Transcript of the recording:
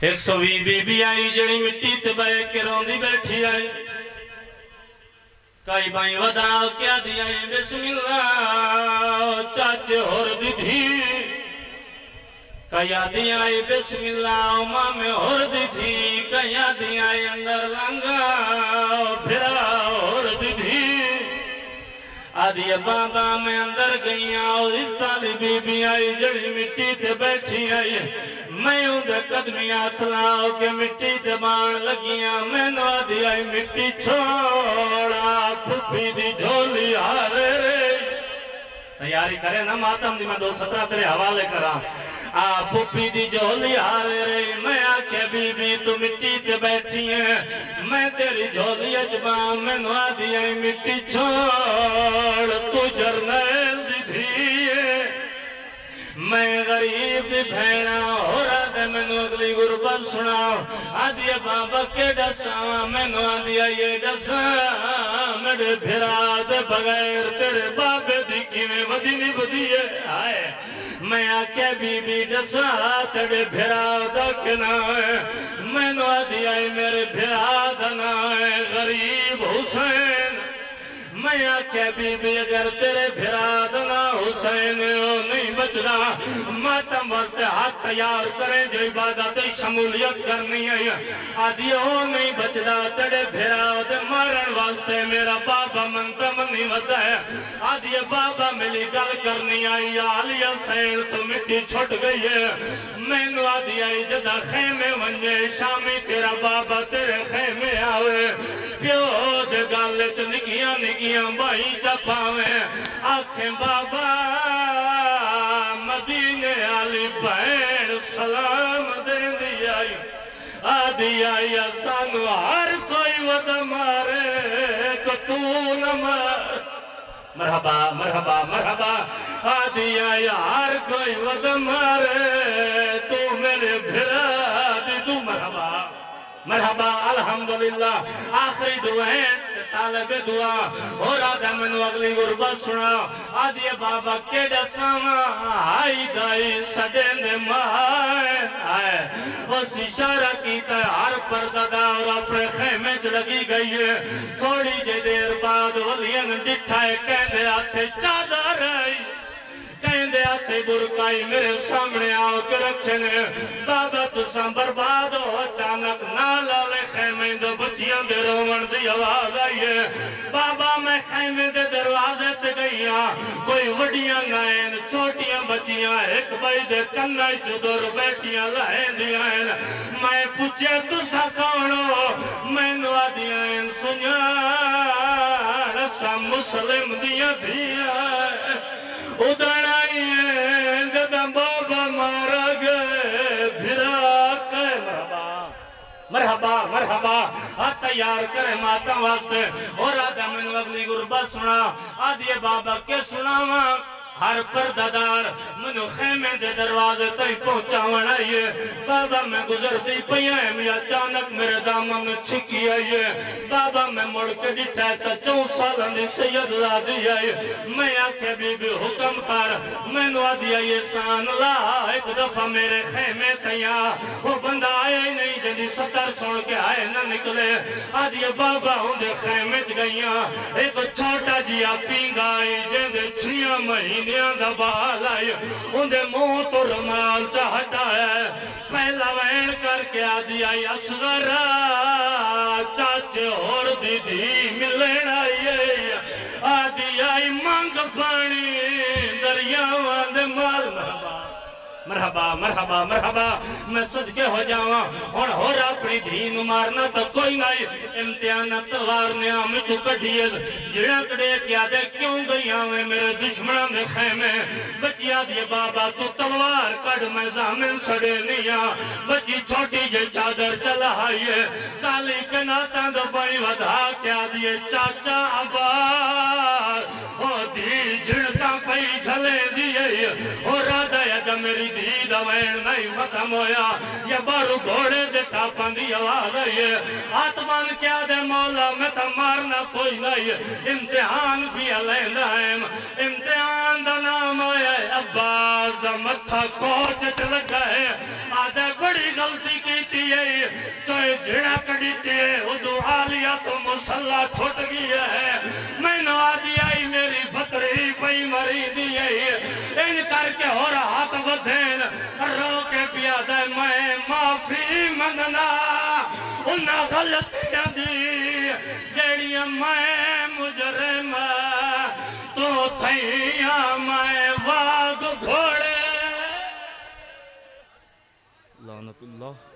120 बीबी आई जड़ी मिट्टी ते बह के रोंदी बैठी आई। कई बाई वदा क्या दिया बिस्मिल्लाह चाचे होर दी थी। कया दिया बिस्मिल्लाह माँ में होर दी थी। कया दिया अंदर लंगा फिरा होर दी थी। आदि बाबा में अंदर गईया और इस ताली बीबी आई जड़ी मिट्टी ते बैठी आई। मैं उधर कदमी हाथ लाओ के मिट्टी ते बाण लगिया। मैनू आदि आई मिट्टी छोड़ा फुफी दी झोली हारे रे। तैयारी करे ना मातम दी मैं 217 तेरे हवाले करा। फुफी दी झोली हारे रे। मैं आखे बीबी तू मिट्टी ते बैठी है मैं तेरी झोली अजबा। मैनू आदि आई मिट्टी छोड़ तू जरनैल दी थी है। मैं गरीब दी भैणा हो रहा दे मैनू अगली गुरबत सुनाओ। आदि बाबा के दसा मैनू आदि ये दसा मेरे फिरा दे बगैर तेरे बाबे दी किवें वधी नहीं वधी है। आए मैं आख्या बीबी दसा तेरे फिरा दा के ना है। मैनू आदि आई मेरे फिरा दा ना है गरीब हुसैन। मैं आख्या बीबी अगर तेरे फिरा दा ना हुसैन नहीं बचना मातम वास्ते हाथ तैयार करें जो इबादत शमूलियत करनी है। आदि ओ नहीं बचना तेरे फिरा दे मारन वास्ते मेरा बाबा मंतम नहीं वता है। आदि बाबा मिली गल करनी आई आलिया सैन तो मिट्टी छुट गई है। मैनू आदि आई जदा खेमे वंजे शामी तेरा बाबा तेरे खेमे आवे। प्यो दे गल च निकिया निकिया भाई जपावे आखे बाबा मदीने आली भैन सलाम देंदी आई। आदि आई सानू हर कोई वद मारे को तू न मार। मरहबा मरहबा मरहबा। आदि आई हर कोई वद मारे तू मेरे भिरा दी तू मरहबा मरहबा अल्हम्दुलिल्लाह। आखिरी दुआएं तालब दुआ हो रहा मैनू अगली गुरबत सुना। आदि बाबा के दसावा आई दाई सजे माए उस इशारा की हर पर्दा और अपने खेमे च लगी गई है। थोड़ी जी देर बाद वलियन डिठा है कहते हाथे चादर आई कहते हाथे बुरकाई मेरे सामने आओ के रखे ने। बाबा तुसा बर्बाद हो अचानक नाल वाले खेमे दो बच्चियां दे रोवण दी आवाज आई है। बाबा मैं खेमे दे दरवाजे ते गई कोई वड्डियां गायन छोटियां बच्चियां एक भाई दे कन्ना च दुर बैठियां लहंदियां हैं। मैं पूछे तुसा कौन हो। मैनू आदियां सुना सा मुस्लिम दियां धियां उदण आई जद बाबा मारा गए फिरा के मरहबा मरहबा। तैयार करे माता वास्ते और आदा मैनू अगली गुरबत सुना। आदि बाबा के सुनावा हर पर्दादार मनु खेमे दे दरवाजे तक पहुंचावन आई है। बाबा मैं गुजरती पई मैं अचानक मेरे दामन में छिकी आई है। बाबा मैं मुड़ के डिठा तो 4 साल दी सैयद लादी आई। मैं आखे बीबी हुक्म कर। मैनू आदि ये सान ला एक दफा मेरे खेमे तैया वो बंदा आया ही नहीं जल्दी 70 सुन के आए ना निकले। आदि बाबा उनके खेमे च गईया एक छोटा जिहा पींगा आई जिंदे 6 महीने बाल आई उनके मुंह तो रुमाल च हटाया पहला वैन करके आदि आई असगर चाचे होर दीदी मिलन आई। आदि आई मंग पानी दरियावां दे माल मरहबा मरहबा मरहबा। मैं सदके हो जावा हुण होर अपनी धी नूं मारना तो कोई नहीं। इम्तिहान तलवार ने आम चू कढ़ी जिड़ा कड़े क्या दे क्यों गई वे मेरे दुश्मनों के खेमे। बच्चिया दिए बाबा तू तलवार कढ़ मैं जामिन सड़े नहीं आ। बच्ची छोटी जी चादर चलाइए काली के नाता दो बाई वधा क्या दिए चाचा आबाद ओ धी झिड़का पई झले दिए और राधा मेरी धी दवैन नहीं खत्म होया ये बारू घोड़े दे टापन दी आवाज आई है। आत्मान क्या दे मौला मैं तो मारना कोई नहीं। इम्तिहान भी लेना है इम्तिहान दा नाम आया अब्बास दा मत्था कोच च लगा है। आदे बड़ी गलती की جڑا کڑیتے ادو آلیا تو مسلح چھوٹ گیا ہے میں نو آدھی آئی میری بطری پئی مری دیئے ان کر کے ہو رہا تو بدین رو کے پیادہ میں معافی منگنا انہا غلطیاں دی جیڑیاں میں مجرم تو تھیاں میں واگ گھوڑے لعنت اللہ